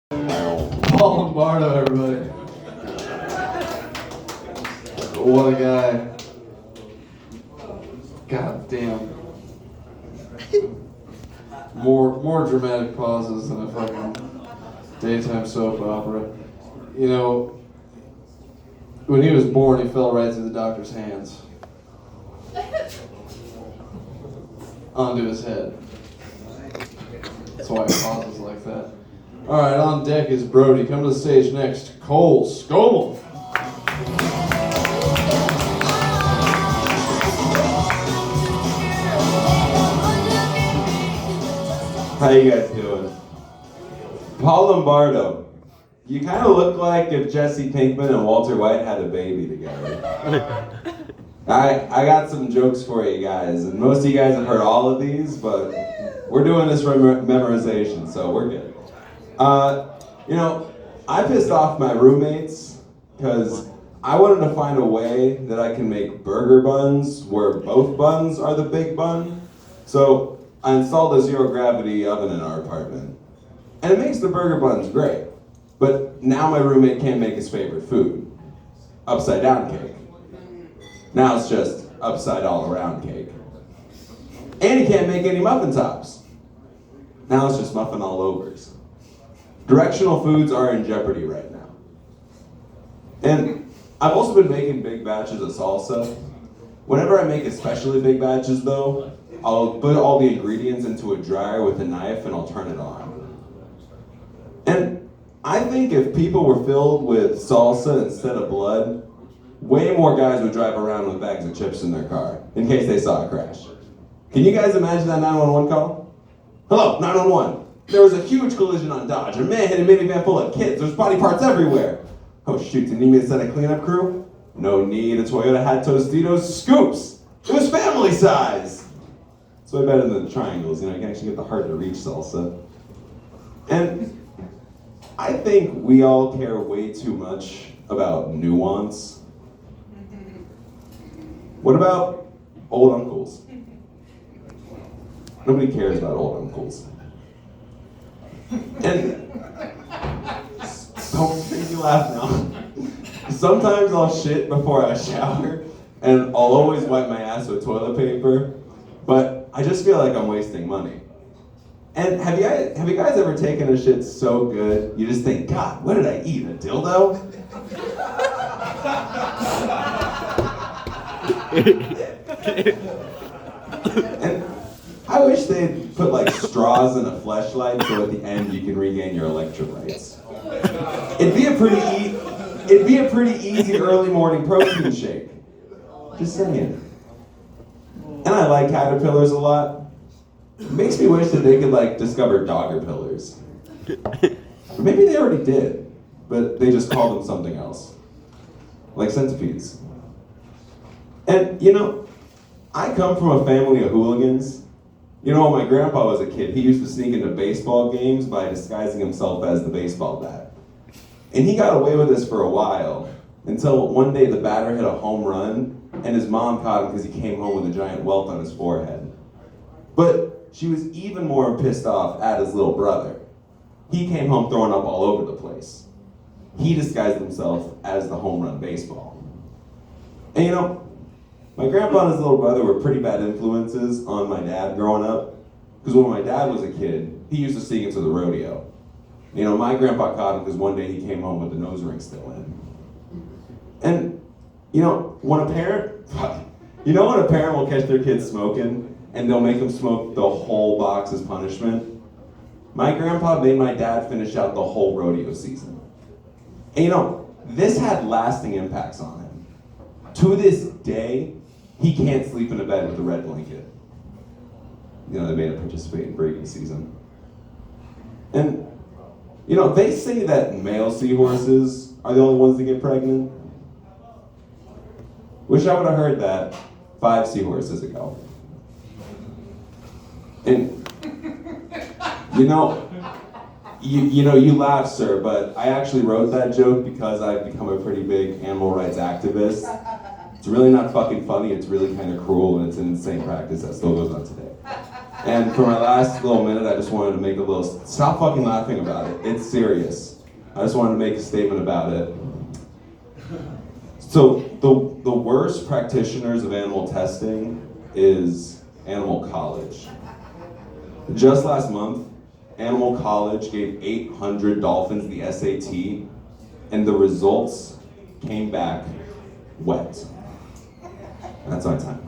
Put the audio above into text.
Paul Lombardo, everybody. What a guy. God damn. More dramatic pauses than a fucking daytime soap opera. You know, when he was born, he fell right through the doctor's hands. Onto his head. That's why it pauses like that. Alright, on deck is Brody. Come to the stage next, Cole Scoble. How you guys doing? Paul Lombardo. You kind of look like if Jesse Pinkman and Walter White had a baby together. I got some jokes for you guys, and most of you guys have heard all of these, but we're doing this for memorization, so we're good. I pissed off my roommates because I wanted to find a way that I can make burger buns where both buns are the big bun. So I installed a zero gravity oven in our apartment. And it makes the burger buns great. But now my roommate can't make his favorite food, upside down cake. Now it's just upside all around cake. And he can't make any muffin tops. Now it's just muffin all overs. Directional foods are in jeopardy right now. And I've also been making big batches of salsa. Whenever I make especially big batches though, I'll put all the ingredients into a dryer with a knife and I'll turn it on. And I think if people were filled with salsa instead of blood, way more guys would drive around with bags of chips in their car in case they saw a crash. Can you guys imagine that 911 call? Hello, 911. There was a huge collision on Dodge. A man hit a minivan full of kids. There's body parts everywhere. Oh shoot, do you need me to send a cleanup crew? No need, a Toyota had Tostitos scoops. It was family size. It's way better than the triangles, you can actually get the hard to reach salsa. And I think we all care way too much about nuance. What about old uncles? Nobody cares about old uncles. And don't make me laugh now. Sometimes I'll shit before I shower, and I'll always wipe my ass with toilet paper, but I just feel like I'm wasting money. And have you guys ever taken a shit so good, you just think, God, what did I eat, a dildo? And I wish they'd put like straws in a fleshlight so at the end you can regain your electrolytes. It'd be a pretty easy early morning protein shake. Just saying. And I like caterpillars a lot. It makes me wish that they could like discover dogger pillars. Or maybe they already did, but they just called them something else. Like centipedes. And I come from a family of hooligans. When my grandpa was a kid, he used to sneak into baseball games by disguising himself as the baseball bat. And he got away with this for a while, until one day the batter hit a home run, and his mom caught him because he came home with a giant welt on his forehead. But she was even more pissed off at his little brother. He came home throwing up all over the place. He disguised himself as the home run baseball. And my grandpa and his little brother were pretty bad influences on my dad growing up. Because when my dad was a kid, he used to sneak into the rodeo. My grandpa caught him because one day he came home with the nose ring still in. And, when a parent will catch their kid smoking and they'll make them smoke the whole box as punishment? My grandpa made my dad finish out the whole rodeo season. And this had lasting impacts on him. To this day, he can't sleep in a bed with a red blanket. They made him participate in breeding season. And, they say that male seahorses are the only ones that get pregnant. Wish I would have heard that 5 seahorses ago. And, you laugh, sir, but I actually wrote that joke because I've become a pretty big animal rights activist. It's really not fucking funny, it's really kind of cruel, and it's an insane practice that still goes on today. And for my last little minute, I just wanted to make a little, stop fucking laughing about it. It's serious. I just wanted to make a statement about it. So the worst practitioners of animal testing is Animal College. Just last month, Animal College gave 800 dolphins the SAT, and the results came back wet. That's my time.